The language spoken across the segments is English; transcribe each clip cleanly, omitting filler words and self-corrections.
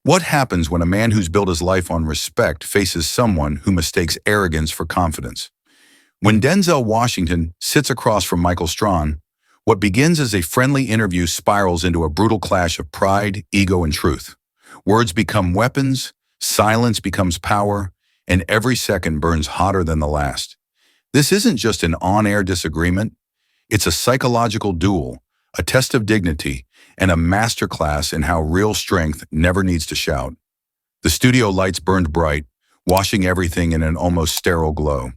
What happens when a man who's built his life on respect faces someone who mistakes arrogance for confidence? When Denzel Washington sits across from Michael Strahan, what begins as a friendly interview spirals into a brutal clash of pride, ego, and truth. Words become weapons, silence becomes power, and every second burns hotter than the last. This isn't just an on-air disagreement, it's a psychological duel, a test of dignity, and a masterclass in how real strength never needs to shout. The studio lights burned bright, washing everything in an almost sterile glow.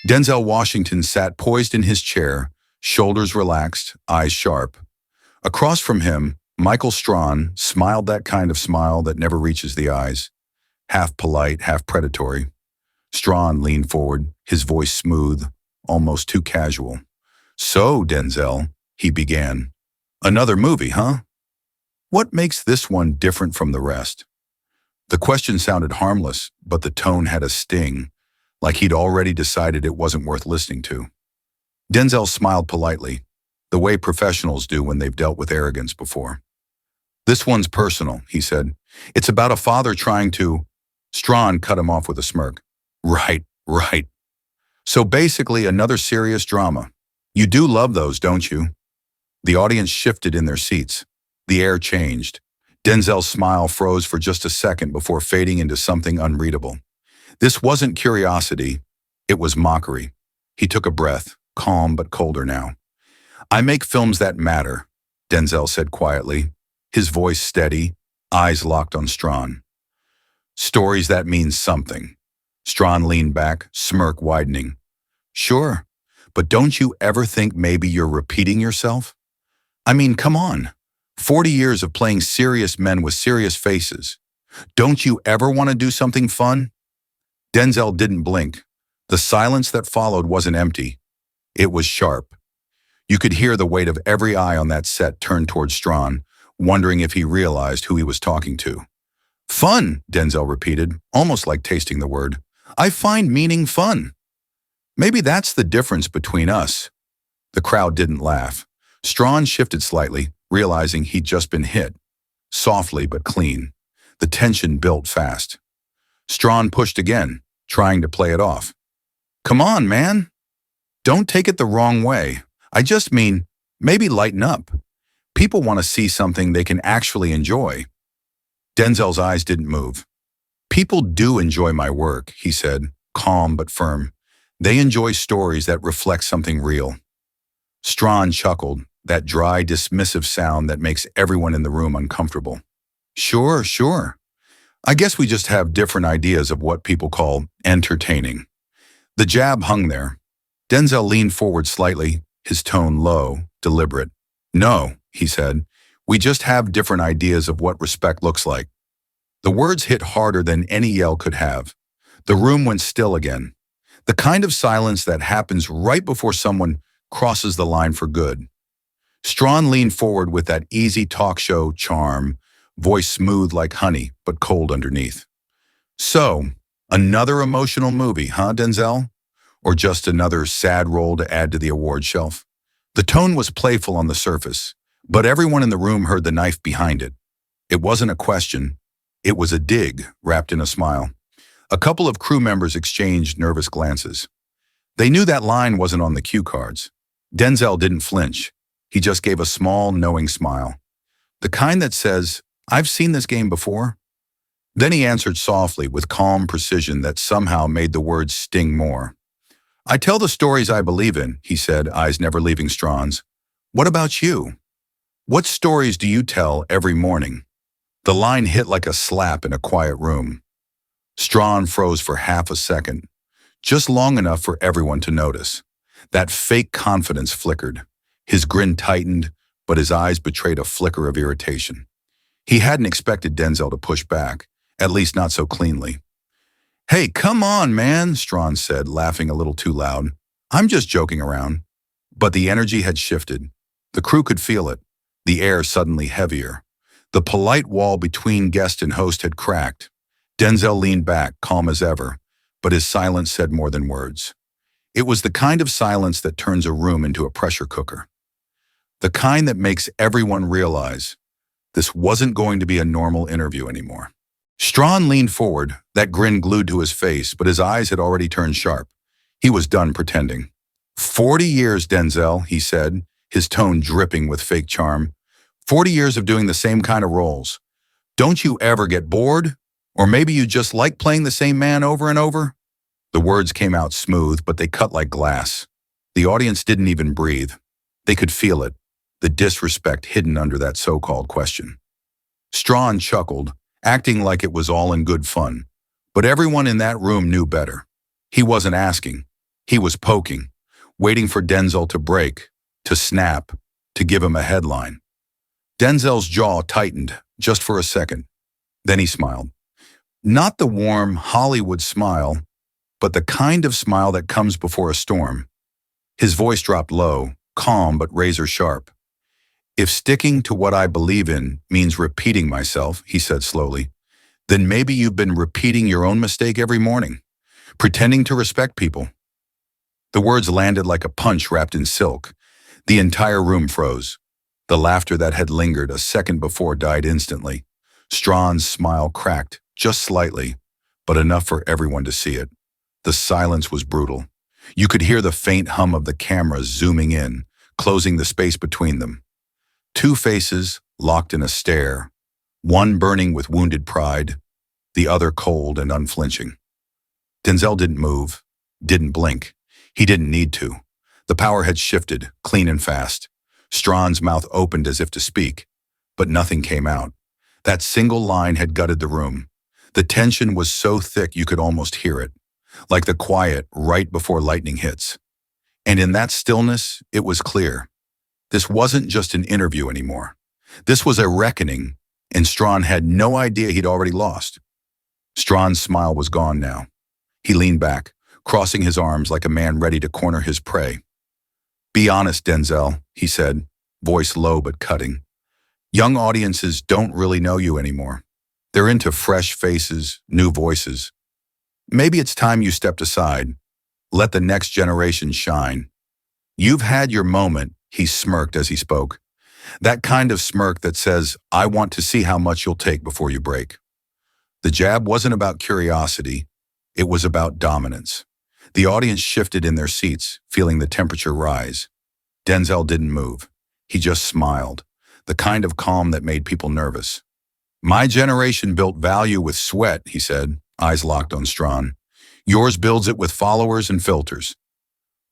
Denzel Washington sat poised in his chair, shoulders relaxed, eyes sharp. Across from him, Michael Strahan smiled that kind of smile that never reaches the eyes, half polite, half predatory. Strahan leaned forward, his voice smooth, almost too casual. "So, Denzel," he began, "another movie, huh? What makes this one different from the rest?" The question sounded harmless, but the tone had a sting, like he'd already decided it wasn't worth listening to. Denzel smiled politely, the way professionals do when they've dealt with arrogance before. "This one's personal," he said. "It's about a father trying to—" Strahan cut him off with a smirk. Right. So basically another serious drama. You do love those, don't you?" The audience shifted in their seats. The air changed. Denzel's smile froze for just a second before fading into something unreadable. This wasn't curiosity, it was mockery. He took a breath, calm but colder now. "I make films that matter," Denzel said quietly, his voice steady, eyes locked on Strahan. "Stories that mean something." Strahan leaned back, smirk widening. "Sure, but don't you ever think maybe you're repeating yourself? I mean, come on. 40 years of playing serious men with serious faces. Don't you ever want to do something fun?" Denzel didn't blink. The silence that followed wasn't empty. It was sharp. You could hear the weight of every eye on that set turned toward Strahan, wondering if he realized who he was talking to. "Fun," Denzel repeated, almost like tasting the word. "I find meaning fun. Maybe that's the difference between us." The crowd didn't laugh. Strahan shifted slightly, realizing he'd just been hit. Softly but clean. The tension built fast. Strahan pushed again, trying to play it off. "Come on, man. Don't take it the wrong way. I just mean, maybe lighten up. People want to see something they can actually enjoy." Denzel's eyes didn't move. "People do enjoy my work," he said, calm but firm. "They enjoy stories that reflect something real." Strahan chuckled, that dry, dismissive sound that makes everyone in the room uncomfortable. Sure. I guess we just have different ideas of what people call entertaining." The jab hung there. Denzel leaned forward slightly, his tone low, deliberate. "No," he said, "we just have different ideas of what respect looks like." The words hit harder than any yell could have. The room went still again. The kind of silence that happens right before someone crosses the line for good. Strahan leaned forward with that easy talk show charm, voice smooth like honey, but cold underneath. "So, another emotional movie, huh, Denzel? Or just another sad role to add to the award shelf?" The tone was playful on the surface, but everyone in the room heard the knife behind it. It wasn't a question. It was a dig, wrapped in a smile. A couple of crew members exchanged nervous glances. They knew that line wasn't on the cue cards. Denzel didn't flinch. He just gave a small, knowing smile. The kind that says, "I've seen this game before." Then he answered softly, with calm precision that somehow made the words sting more. "I tell the stories I believe in," he said, eyes never leaving Strahan's. "What about you? What stories do you tell every morning?" The line hit like a slap in a quiet room. Strahan froze for half a second, just long enough for everyone to notice. That fake confidence flickered. His grin tightened, but his eyes betrayed a flicker of irritation. He hadn't expected Denzel to push back, at least not so cleanly. "Hey, come on, man," Strahan said, laughing a little too loud. "I'm just joking around." But the energy had shifted. The crew could feel it, the air suddenly heavier. The polite wall between guest and host had cracked. Denzel leaned back, calm as ever, but his silence said more than words. It was the kind of silence that turns a room into a pressure cooker. The kind that makes everyone realize This wasn't going to be a normal interview anymore. Strahan leaned forward, that grin glued to his face, but his eyes had already turned sharp. He was done pretending. 40 years, Denzel, he said, his tone dripping with fake charm. 40 years of doing the same kind of roles. Don't you ever get bored? Or maybe you just like playing the same man over and over? The words came out smooth, but they cut like glass. The audience didn't even breathe. They could feel it, the disrespect hidden under that so-called question. Strahan chuckled, acting like it was all in good fun. But everyone in that room knew better. He wasn't asking. He was poking, waiting for Denzel to break, to snap, to give him a headline. Denzel's jaw tightened, just for a second. Then he smiled. Not the warm Hollywood smile, but the kind of smile that comes before a storm. His voice dropped low, calm but razor sharp. If sticking to what I believe in means repeating myself, he said slowly, then maybe you've been repeating your own mistake every morning, pretending to respect people. The words landed like a punch wrapped in silk. The entire room froze. The laughter that had lingered a second before died instantly. Strahan's smile cracked, just slightly, but enough for everyone to see it. The silence was brutal. You could hear the faint hum of the cameras zooming in, closing the space between them. Two faces locked in a stare, one burning with wounded pride, the other cold and unflinching. Denzel didn't move, didn't blink. He didn't need to. The power had shifted, clean and fast. Strahan's mouth opened as if to speak, but nothing came out. That single line had gutted the room. The tension was so thick you could almost hear it, like the quiet right before lightning hits. And in that stillness, it was clear. This wasn't just an interview anymore. This was a reckoning, and Strahan had no idea he'd already lost. Strahan's smile was gone now. He leaned back, crossing his arms like a man ready to corner his prey. Be honest, Denzel, he said, voice low but cutting. Young audiences don't really know you anymore. They're into fresh faces, new voices. Maybe it's time you stepped aside. Let the next generation shine. You've had your moment, he smirked as he spoke. That kind of smirk that says, I want to see how much you'll take before you break. The jab wasn't about curiosity. It was about dominance. The audience shifted in their seats, feeling the temperature rise. Denzel didn't move. He just smiled, the kind of calm that made people nervous. My generation built value with sweat, he said, eyes locked on Strahan. Yours builds it with followers and filters.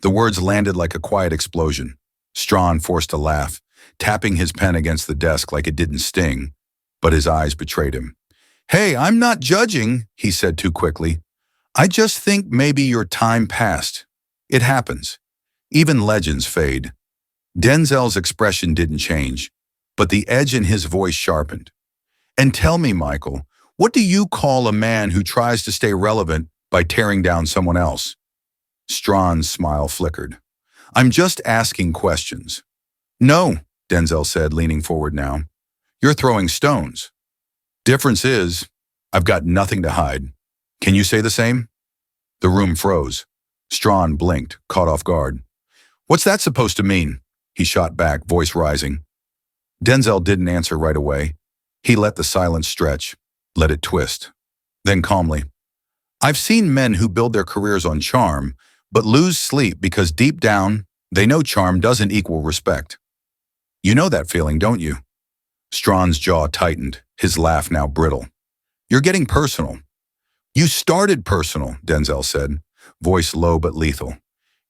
The words landed like a quiet explosion. Strahan forced a laugh, tapping his pen against the desk like it didn't sting, but his eyes betrayed him. Hey, I'm not judging, he said too quickly. I just think maybe your time passed. It happens. Even legends fade. Denzel's expression didn't change, but the edge in his voice sharpened. And tell me, Michael, what do you call a man who tries to stay relevant by tearing down someone else? Strahan's smile flickered. I'm just asking questions. No, Denzel said, leaning forward now. You're throwing stones. Difference is, I've got nothing to hide. Can you say the same? The room froze. Strahan blinked, caught off guard. What's that supposed to mean? He shot back, voice rising. Denzel didn't answer right away. He let the silence stretch, let it twist. Then calmly, I've seen men who build their careers on charm, but lose sleep because deep down, they know charm doesn't equal respect. You know that feeling, don't you? Strahan's jaw tightened, his laugh now brittle. You're getting personal. You started personal, Denzel said, voice low but lethal.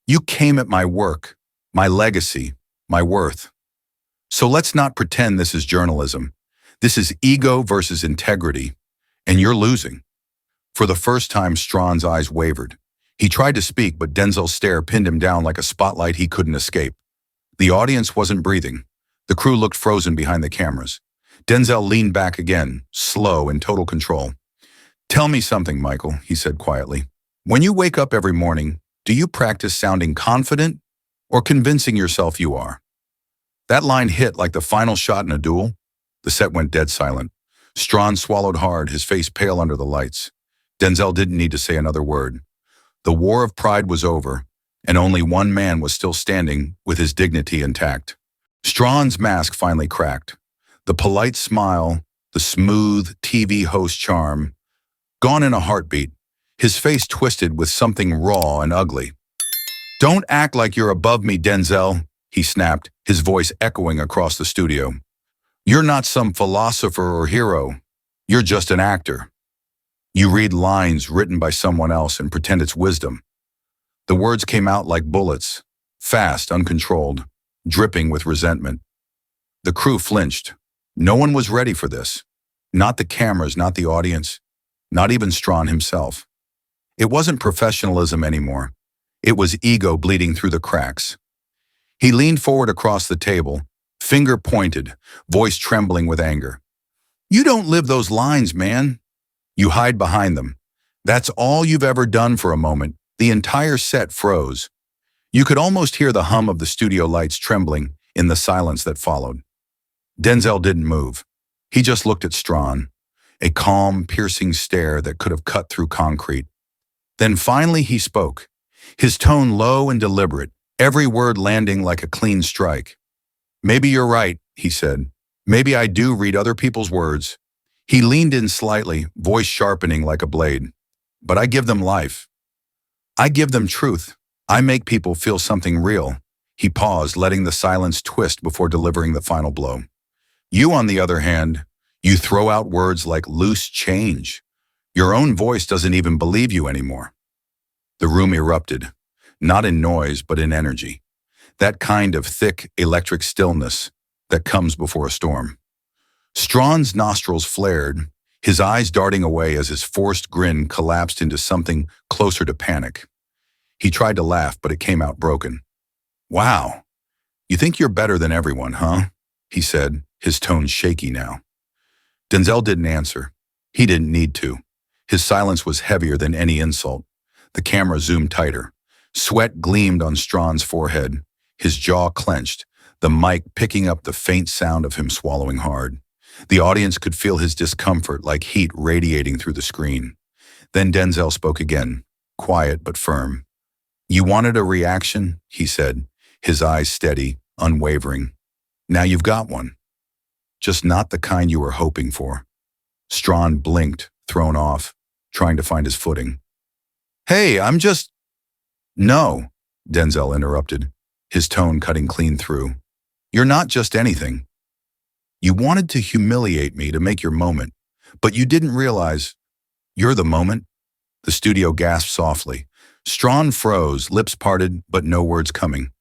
You came at my work, my legacy, my worth. So let's not pretend this is journalism. This is ego versus integrity, and you're losing. For the first time, Strahan's eyes wavered. He tried to speak, but Denzel's stare pinned him down like a spotlight he couldn't escape. The audience wasn't breathing. The crew looked frozen behind the cameras. Denzel leaned back again, slow in total control. Tell me something, Michael, he said quietly. When you wake up every morning, do you practice sounding confident or convincing yourself you are? That line hit like the final shot in a duel. The set went dead silent. Strahan swallowed hard, his face pale under the lights. Denzel didn't need to say another word. The war of pride was over, and only one man was still standing with his dignity intact. Strahan's mask finally cracked. The polite smile, the smooth TV host charm, gone in a heartbeat, his face twisted with something raw and ugly. "Don't act like you're above me, Denzel," he snapped, his voice echoing across the studio. "You're not some philosopher or hero. You're just an actor. You read lines written by someone else and pretend it's wisdom." The words came out like bullets, fast, uncontrolled, dripping with resentment. The crew flinched. No one was ready for this. Not the cameras, not the audience, not even Strahan himself. It wasn't professionalism anymore. It was ego bleeding through the cracks. He leaned forward across the table, finger pointed, voice trembling with anger. "You don't live those lines, man. You hide behind them. That's all you've ever done." For a moment, the entire set froze. You could almost hear the hum of the studio lights trembling in the silence that followed. Denzel didn't move. He just looked at Strahan, a calm, piercing stare that could have cut through concrete. Then finally he spoke, his tone low and deliberate, every word landing like a clean strike. "Maybe you're right," he said. "Maybe I do read other people's words." He leaned in slightly, voice sharpening like a blade. "But I give them life. I give them truth. I make people feel something real." He paused, letting the silence twist before delivering the final blow. "You, on the other hand, you throw out words like loose change. Your own voice doesn't even believe you anymore." The room erupted, not in noise, but in energy. That kind of thick, electric stillness that comes before a storm. Strahan's nostrils flared, his eyes darting away as his forced grin collapsed into something closer to panic. He tried to laugh, but it came out broken. "Wow, you think you're better than everyone, huh?" he said, his tone shaky now. Denzel didn't answer. He didn't need to. His silence was heavier than any insult. The camera zoomed tighter. Sweat gleamed on Strahan's forehead, his jaw clenched, the mic picking up the faint sound of him swallowing hard. The audience could feel his discomfort like heat radiating through the screen. Then Denzel spoke again, quiet but firm. "You wanted a reaction," he said, his eyes steady, unwavering. "Now you've got one. Just not the kind you were hoping for." Strahan blinked, thrown off, trying to find his footing. "Hey, I'm just—" "No," Denzel interrupted, his tone cutting clean through. "You're not just anything. You wanted to humiliate me to make your moment, but you didn't realize you're the moment." The studio gasped softly. Strahan froze, lips parted, but no words coming.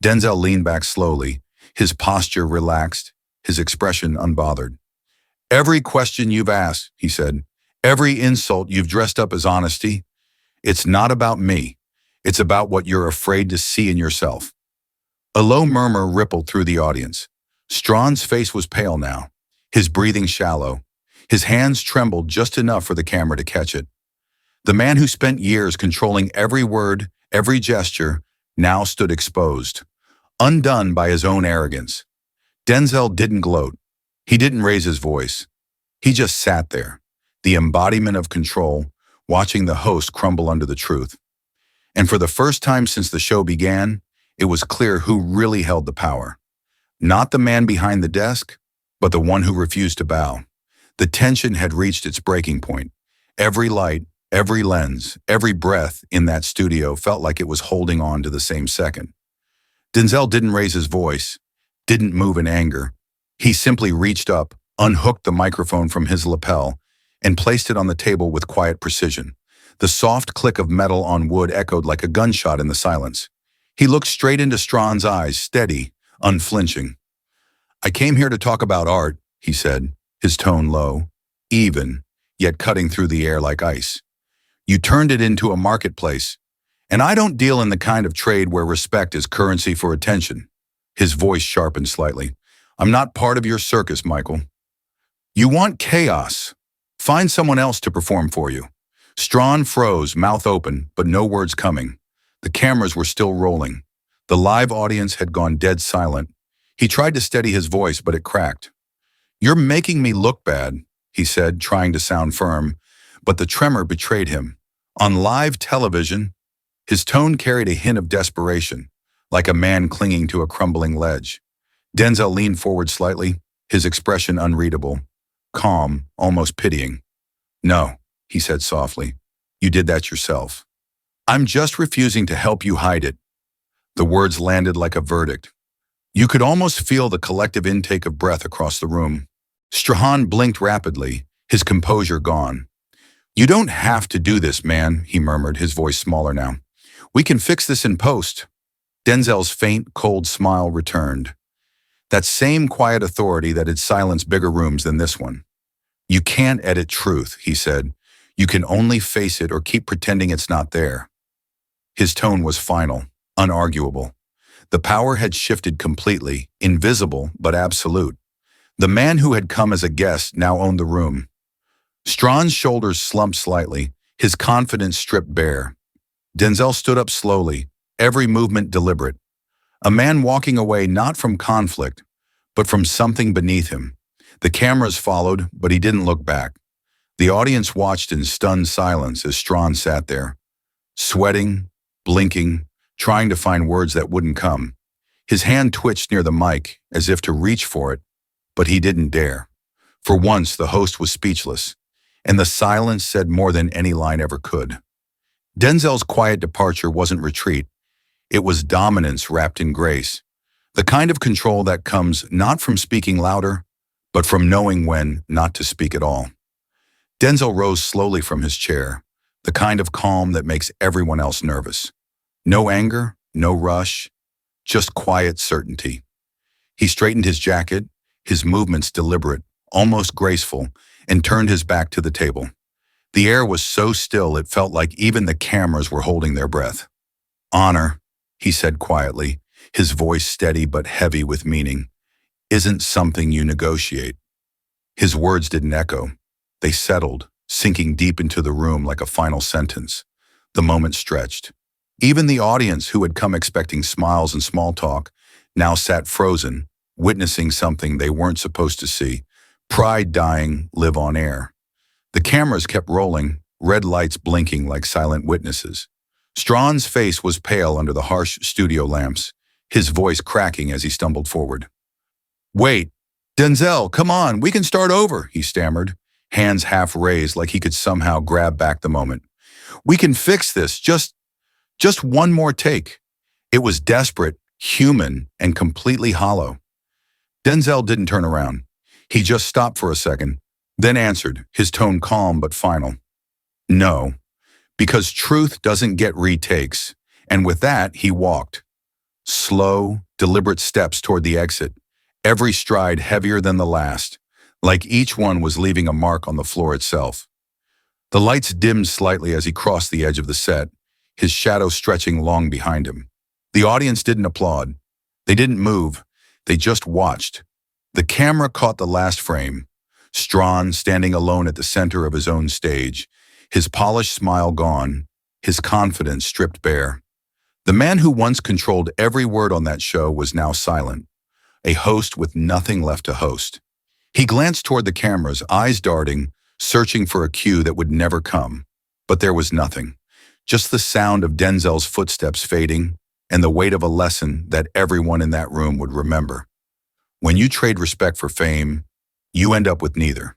Denzel leaned back slowly, his posture relaxed, his expression unbothered. "Every question you've asked," he said, "every insult you've dressed up as honesty, it's not about me. It's about what you're afraid to see in yourself." A low murmur rippled through the audience. Strahan's face was pale now, his breathing shallow. His hands trembled just enough for the camera to catch it. The man who spent years controlling every word, every gesture, now stood exposed, undone by his own arrogance. Denzel didn't gloat. He didn't raise his voice. He just sat there, the embodiment of control, watching the host crumble under the truth. And for the first time since the show began, it was clear who really held the power. Not the man behind the desk, but the one who refused to bow. The tension had reached its breaking point. Every light, every lens, every breath in that studio felt like it was holding on to the same second. Denzel didn't raise his voice, didn't move in anger. He simply reached up, unhooked the microphone from his lapel, and placed it on the table with quiet precision. The soft click of metal on wood echoed like a gunshot in the silence. He looked straight into Strahan's eyes, steady, unflinching. "I came here to talk about art," he said, his tone low, even, yet cutting through the air like ice. "You turned it into a marketplace, and I don't deal in the kind of trade where respect is currency for attention." His voice sharpened slightly. "I'm not part of your circus, Michael. You want chaos. Find someone else to perform for you." Strahan froze, mouth open, but no words coming. The cameras were still rolling. The live audience had gone dead silent. He tried to steady his voice, but it cracked. "You're making me look bad," he said, trying to sound firm, but the tremor betrayed him. On live television, his tone carried a hint of desperation, like a man clinging to a crumbling ledge. Denzel leaned forward slightly, his expression unreadable, calm, almost pitying. "No," he said softly. "You did that yourself. I'm just refusing to help you hide it." The words landed like a verdict. You could almost feel the collective intake of breath across the room. Strahan blinked rapidly, his composure gone. "You don't have to do this, man," he murmured, his voice smaller now. "We can fix this in post." Denzel's faint, cold smile returned. That same quiet authority that had silenced bigger rooms than this one. "You can't edit truth," he said. "You can only face it or keep pretending it's not there." His tone was final, unarguable. The power had shifted completely, invisible but absolute. The man who had come as a guest now owned the room. Strahan's shoulders slumped slightly, his confidence stripped bare. Denzel stood up slowly, every movement deliberate. A man walking away not from conflict, but from something beneath him. The cameras followed, but he didn't look back. The audience watched in stunned silence as Strahan sat there, sweating, blinking, trying to find words that wouldn't come. His hand twitched near the mic, as if to reach for it, but he didn't dare. For once, the host was speechless, and the silence said more than any line ever could. Denzel's quiet departure wasn't retreat. It was dominance wrapped in grace, the kind of control that comes not from speaking louder, but from knowing when not to speak at all. Denzel rose slowly from his chair, the kind of calm that makes everyone else nervous. No anger, no rush, just quiet certainty. He straightened his jacket, his movements deliberate, almost graceful, and turned his back to the table. The air was so still it felt like even the cameras were holding their breath. "Honor," he said quietly, his voice steady but heavy with meaning, "isn't something you negotiate." His words didn't echo. They settled, sinking deep into the room like a final sentence. The moment stretched. Even the audience, who had come expecting smiles and small talk, now sat frozen, witnessing something they weren't supposed to see. Pride dying, live on air. The cameras kept rolling, red lights blinking like silent witnesses. Strahan's face was pale under the harsh studio lamps, his voice cracking as he stumbled forward. "Wait, Denzel, come on, we can start over," he stammered, hands half raised like he could somehow grab back the moment. "We can fix this, just one more take." It was desperate, human, and completely hollow. Denzel didn't turn around. He just stopped for a second, then answered, his tone calm but final. "No, because truth doesn't get retakes." And with that, he walked. Slow, deliberate steps toward the exit, every stride heavier than the last, like each one was leaving a mark on the floor itself. The lights dimmed slightly as he crossed the edge of the set, his shadow stretching long behind him. The audience didn't applaud. They didn't move. They just watched. The camera caught the last frame. Strahan standing alone at the center of his own stage, his polished smile gone, his confidence stripped bare. The man who once controlled every word on that show was now silent, a host with nothing left to host. He glanced toward the cameras, eyes darting, searching for a cue that would never come. But there was nothing. Just the sound of Denzel's footsteps fading and the weight of a lesson that everyone in that room would remember. When you trade respect for fame, you end up with neither.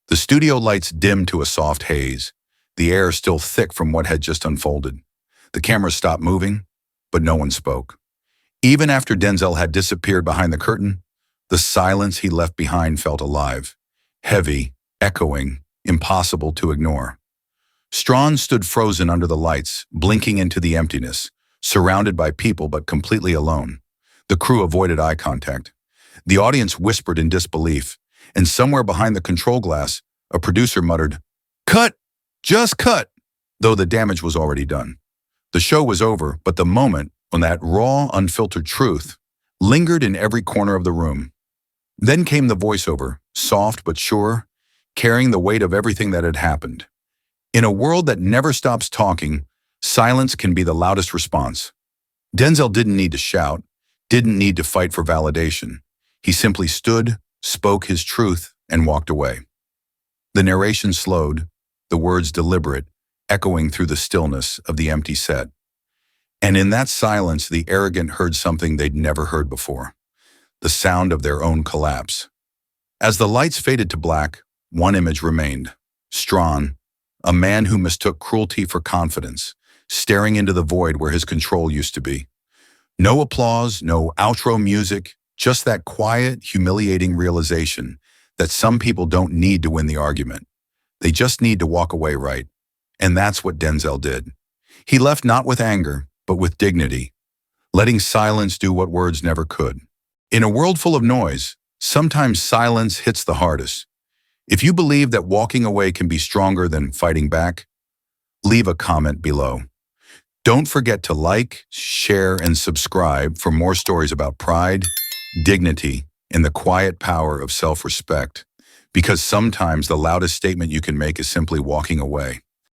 The studio lights dimmed to a soft haze, the air still thick from what had just unfolded. The cameras stopped moving, but no one spoke. Even after Denzel had disappeared behind the curtain, the silence he left behind felt alive, heavy, echoing, impossible to ignore. Strahan stood frozen under the lights, blinking into the emptiness, surrounded by people but completely alone. The crew avoided eye contact. The audience whispered in disbelief, and somewhere behind the control glass, a producer muttered, "Cut! Just cut!" though the damage was already done. The show was over, but the moment when that raw, unfiltered truth lingered in every corner of the room. Then came the voiceover, soft but sure, carrying the weight of everything that had happened. In a world that never stops talking, silence can be the loudest response. Denzel didn't need to shout, didn't need to fight for validation. He simply stood, spoke his truth, and walked away. The narration slowed, the words deliberate, echoing through the stillness of the empty set. And in that silence, the arrogant heard something they'd never heard before, the sound of their own collapse. As the lights faded to black, one image remained. Strahan, a man who mistook cruelty for confidence, staring into the void where his control used to be. No applause, no outro music, just that quiet, humiliating realization that some people don't need to win the argument. They just need to walk away right. And that's what Denzel did. He left not with anger, but with dignity, letting silence do what words never could. In a world full of noise, sometimes silence hits the hardest. If you believe that walking away can be stronger than fighting back, leave a comment below. Don't forget to like, share, and subscribe for more stories about pride, dignity, and the quiet power of self-respect. Because sometimes the loudest statement you can make is simply walking away.